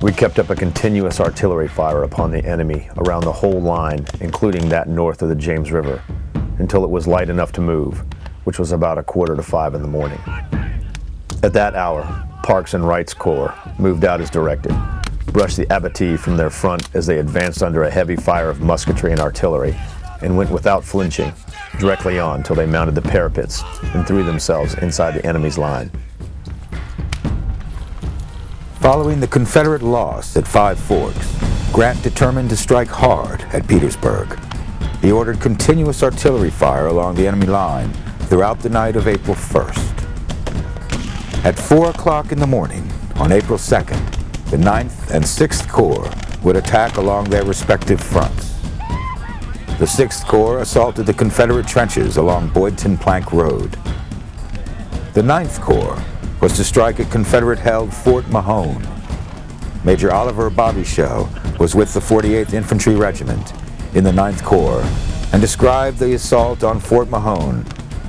We kept up a continuous artillery fire upon the enemy around the whole line, including that north of the James River, until it was light enough to move, which was about 4:45 in the morning. At that hour, Parks and Wright's Corps moved out as directed, brushed the abattis from their front as they advanced under a heavy fire of musketry and artillery, and went without flinching directly on till they mounted the parapets and threw themselves inside the enemy's line. Following the Confederate loss at Five Forks, Grant determined to strike hard at Petersburg. He ordered continuous artillery fire along the enemy line throughout the night of April 1st. At 4 o'clock in the morning on April 2nd, the 9th and 6th Corps would attack along their respective fronts. The 6th Corps assaulted the Confederate trenches along Boydton Plank Road. The 9th Corps was to strike a Confederate-held Fort Mahone. Major Oliver Bobbyshow was with the 48th Infantry Regiment in the 9th Corps and described the assault on Fort Mahone,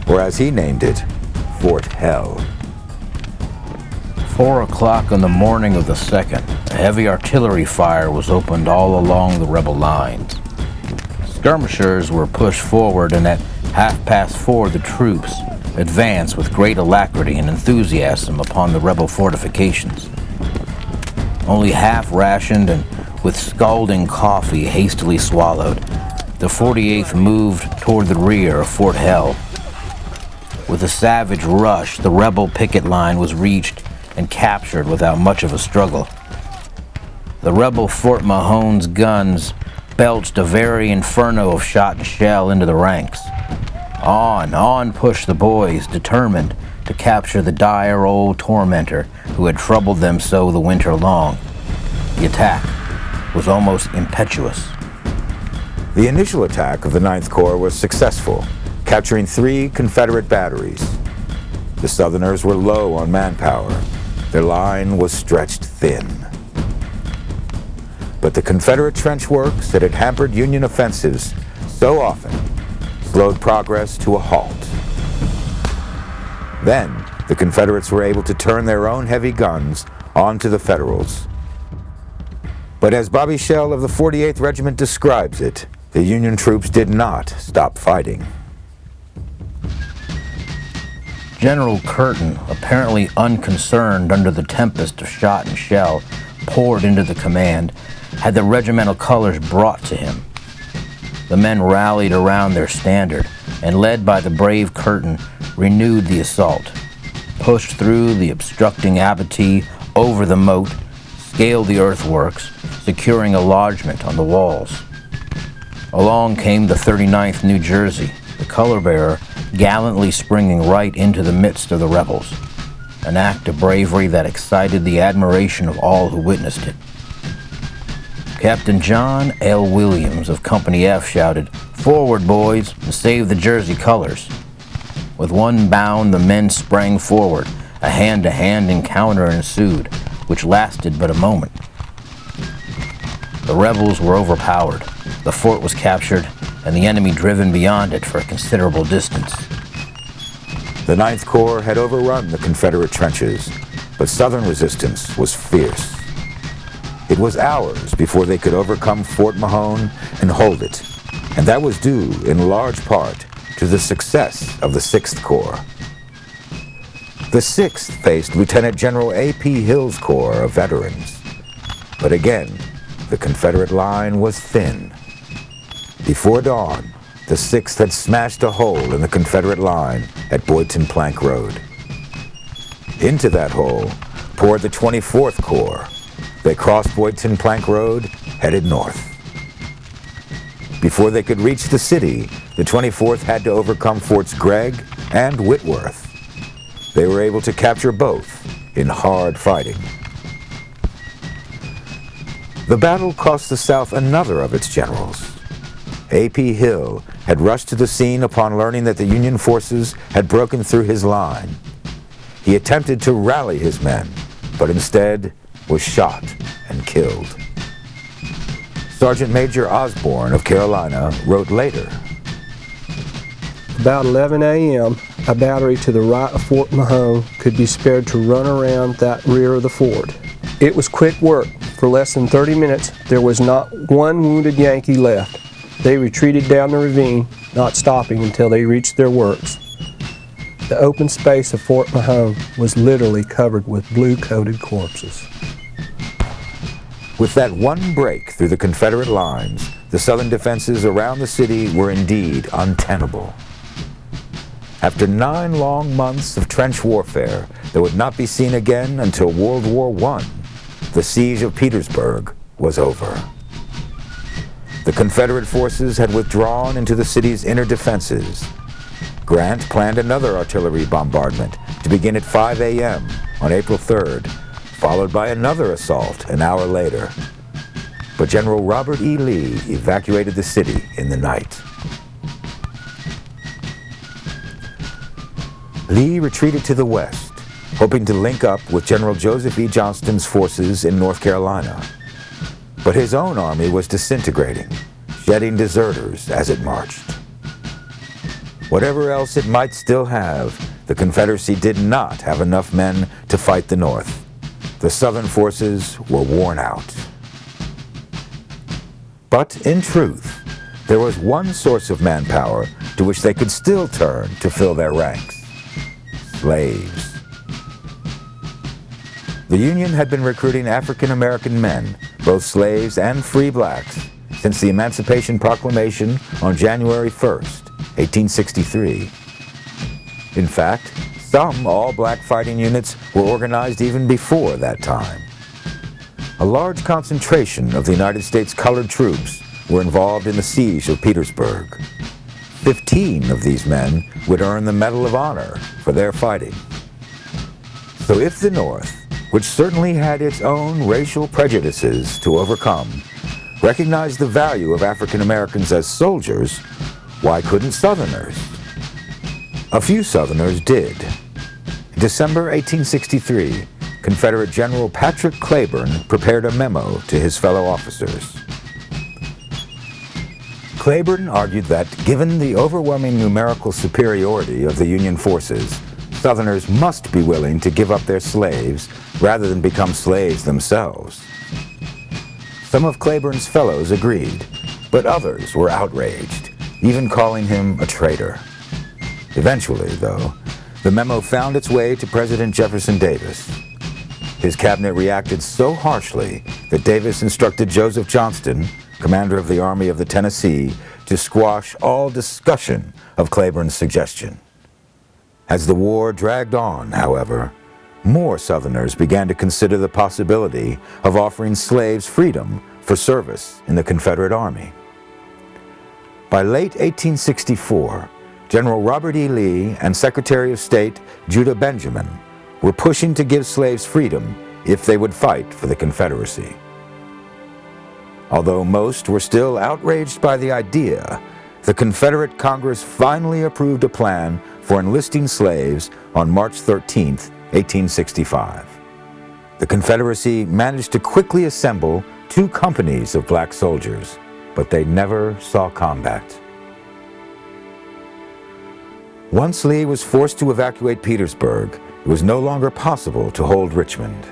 or as he named it, Fort Hell. 4 o'clock on the morning of the 2nd, a heavy artillery fire was opened all along the rebel lines. Skirmishers were pushed forward, and at 4:30 the troops advanced with great alacrity and enthusiasm upon the rebel fortifications. Only half rationed and with scalding coffee hastily swallowed, the 48th moved toward the rear of Fort Hell. With a savage rush, the rebel picket line was reached and captured without much of a struggle. The rebel Fort Mahone's guns belched a very inferno of shot and shell into the ranks. On pushed the boys, determined to capture the dire old tormentor who had troubled them so the winter long. The attack was almost impetuous. The initial attack of the 9th Corps was successful, capturing 3 Confederate batteries. The Southerners were low on manpower. Their line was stretched thin. But the Confederate trench works that had hampered Union offensives so often slowed progress to a halt. Then, the Confederates were able to turn their own heavy guns onto the Federals. But as Bobby Schell of the 48th Regiment describes it, the Union troops did not stop fighting. General Curtin, apparently unconcerned under the tempest of shot and shell poured into the command, had the regimental colors brought to him. The men rallied around their standard and, led by the brave Curtin, renewed the assault, pushed through the obstructing abattis, over the moat, scaled the earthworks, securing a lodgment on the walls. Along came the 39th New Jersey, the color bearer gallantly springing right into the midst of the rebels, an act of bravery that excited the admiration of all who witnessed it. Captain John L. Williams of Company F shouted, "Forward, boys, and save the Jersey colors." With one bound, the men sprang forward. A hand-to-hand encounter ensued, which lasted but a moment. The rebels were overpowered. The fort was captured, and the enemy driven beyond it for a considerable distance. The 9th Corps had overrun the Confederate trenches, but Southern resistance was fierce. It was hours before they could overcome Fort Mahone and hold it, and that was due in large part to the success of the 6th Corps. The 6th faced Lieutenant General A.P. Hill's Corps of veterans, but again, the Confederate line was thin. Before dawn, the 6th had smashed a hole in the Confederate line at Boydton Plank Road. Into that hole poured the 24th Corps. They crossed Boydton Plank Road, headed north. Before they could reach the city, the 24th had to overcome Forts Gregg and Whitworth. They were able to capture both in hard fighting. The battle cost the South another of its generals. A.P. Hill had rushed to the scene upon learning that the Union forces had broken through his line. He attempted to rally his men, but instead was shot and killed. Sergeant Major Osborne of Carolina wrote later, About 11 a.m., a battery to the right of Fort Mahone could be spared to run around that rear of the fort. It was quick work, For less than 30 minutes, there was not one wounded Yankee left. They retreated down the ravine, not stopping until they reached their works. The open space of Fort Mahone was literally covered with blue-coated corpses. With that one break through the Confederate lines, the Southern defenses around the city were indeed untenable. After 9 long months of trench warfare that would not be seen again until World War I, the siege of Petersburg was over. The Confederate forces had withdrawn into the city's inner defenses. Grant planned another artillery bombardment to begin at 5 a.m. on April 3rd, followed by another assault an hour later. But General Robert E. Lee evacuated the city in the night. Lee retreated to the west, hoping to link up with General Joseph E. Johnston's forces in North Carolina. But his own army was disintegrating, shedding deserters as it marched. Whatever else it might still have, the Confederacy did not have enough men to fight the North. The Southern forces were worn out. But in truth, there was one source of manpower to which they could still turn to fill their ranks: slaves. The Union had been recruiting African American men, both slaves and free blacks, since the Emancipation Proclamation on January 1st, 1863. In fact, some all-black fighting units were organized even before that time. A large concentration of the United States colored troops were involved in the siege of Petersburg. 15 of these men would earn the Medal of Honor for their fighting. So if the North, which certainly had its own racial prejudices to overcome, recognized the value of African Americans as soldiers, why couldn't Southerners? A few Southerners did. In December 1863, Confederate General Patrick Cleburne prepared a memo to his fellow officers. Cleburne argued that, given the overwhelming numerical superiority of the Union forces, Southerners must be willing to give up their slaves rather than become slaves themselves. Some of Cleburne's fellows agreed, but others were outraged, even calling him a traitor. Eventually, though, the memo found its way to President Jefferson Davis. His cabinet reacted so harshly that Davis instructed Joseph Johnston, commander of the Army of the Tennessee, to squash all discussion of Cleburne's suggestion. As the war dragged on, however, more Southerners began to consider the possibility of offering slaves freedom for service in the Confederate Army. By late 1864, General Robert E. Lee and Secretary of State Judah Benjamin were pushing to give slaves freedom if they would fight for the Confederacy. Although most were still outraged by the idea, the Confederate Congress finally approved a plan for enlisting slaves on March 13, 1865. The Confederacy managed to quickly assemble 2 companies of black soldiers, but they never saw combat. Once Lee was forced to evacuate Petersburg, it was no longer possible to hold Richmond.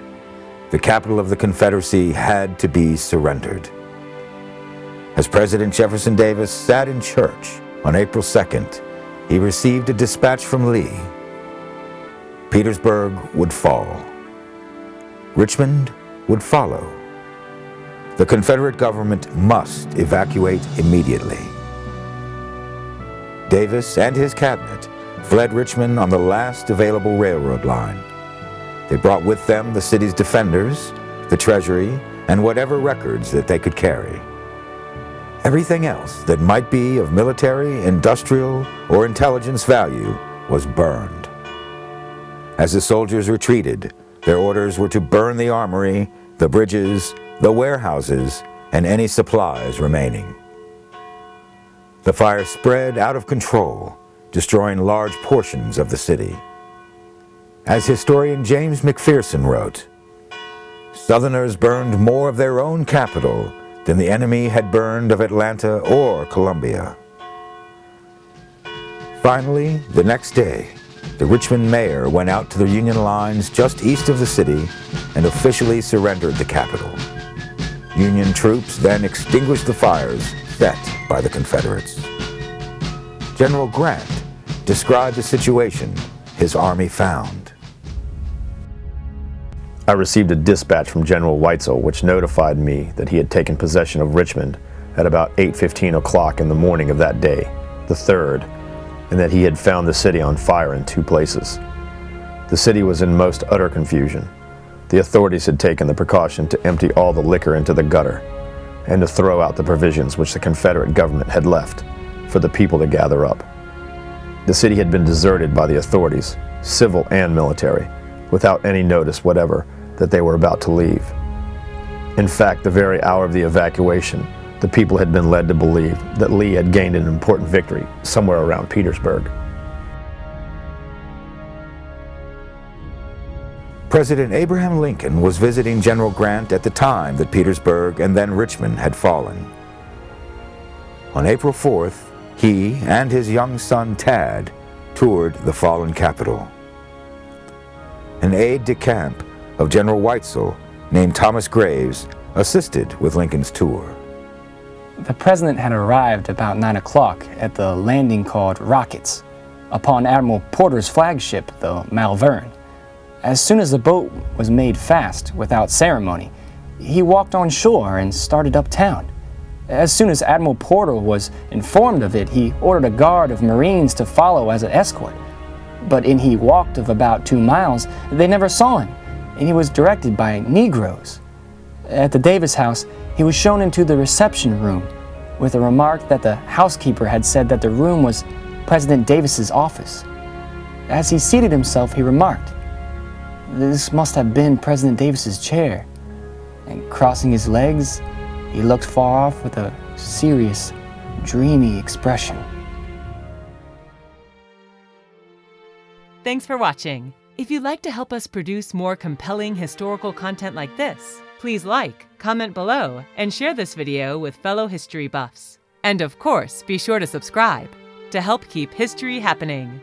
The capital of the Confederacy had to be surrendered. As President Jefferson Davis sat in church on April 2nd, he received a dispatch from Lee. Petersburg would fall. Richmond would follow. The Confederate government must evacuate immediately. Davis and his cabinet fled Richmond on the last available railroad line. They brought with them the city's defenders, the treasury, and whatever records that they could carry. Everything else that might be of military, industrial, or intelligence value was burned. As the soldiers retreated, their orders were to burn the armory, the bridges, the warehouses, and any supplies remaining. The fire spread out of control, destroying large portions of the city. As historian James McPherson wrote, "Southerners burned more of their own capital than the enemy had burned of Atlanta or Columbia." Finally, the next day, the Richmond mayor went out to the Union lines just east of the city and officially surrendered the capital. Union troops then extinguished the fires set by the Confederates. General Grant described the situation his army found. I received a dispatch from General Weitzel which notified me that he had taken possession of Richmond at about 8:15 o'clock in the morning of that day, the 3rd, and that he had found the city on fire in 2 places. The city was in most utter confusion. The authorities had taken the precaution to empty all the liquor into the gutter and to throw out the provisions which the Confederate government had left for the people to gather up. The city had been deserted by the authorities, civil and military, without any notice whatever that they were about to leave. In fact, the very hour of the evacuation, the people had been led to believe that Lee had gained an important victory somewhere around Petersburg. President Abraham Lincoln was visiting General Grant at the time that Petersburg and then Richmond had fallen. On April 4th, he and his young son Tad toured the fallen capital. An aide-de-camp of General Weitzel named Thomas Graves assisted with Lincoln's tour. The president had arrived about 9 o'clock at the landing called Rockets upon Admiral Porter's flagship, the Malvern. As soon as the boat was made fast without ceremony, he walked on shore and started uptown. As soon as Admiral Porter was informed of it, he ordered a guard of Marines to follow as an escort. But in he walked of about 2 miles, they never saw him, and he was directed by Negroes. At the Davis house, he was shown into the reception room with a remark that the housekeeper had said that the room was President Davis's office. As he seated himself, he remarked, "This must have been President Davis's chair." And crossing his legs, he looked far off with a serious, dreamy expression. Thanks for watching. If you'd like to help us produce more compelling historical content like this, please like, comment below, and share this video with fellow history buffs. And of course, be sure to subscribe to help keep history happening.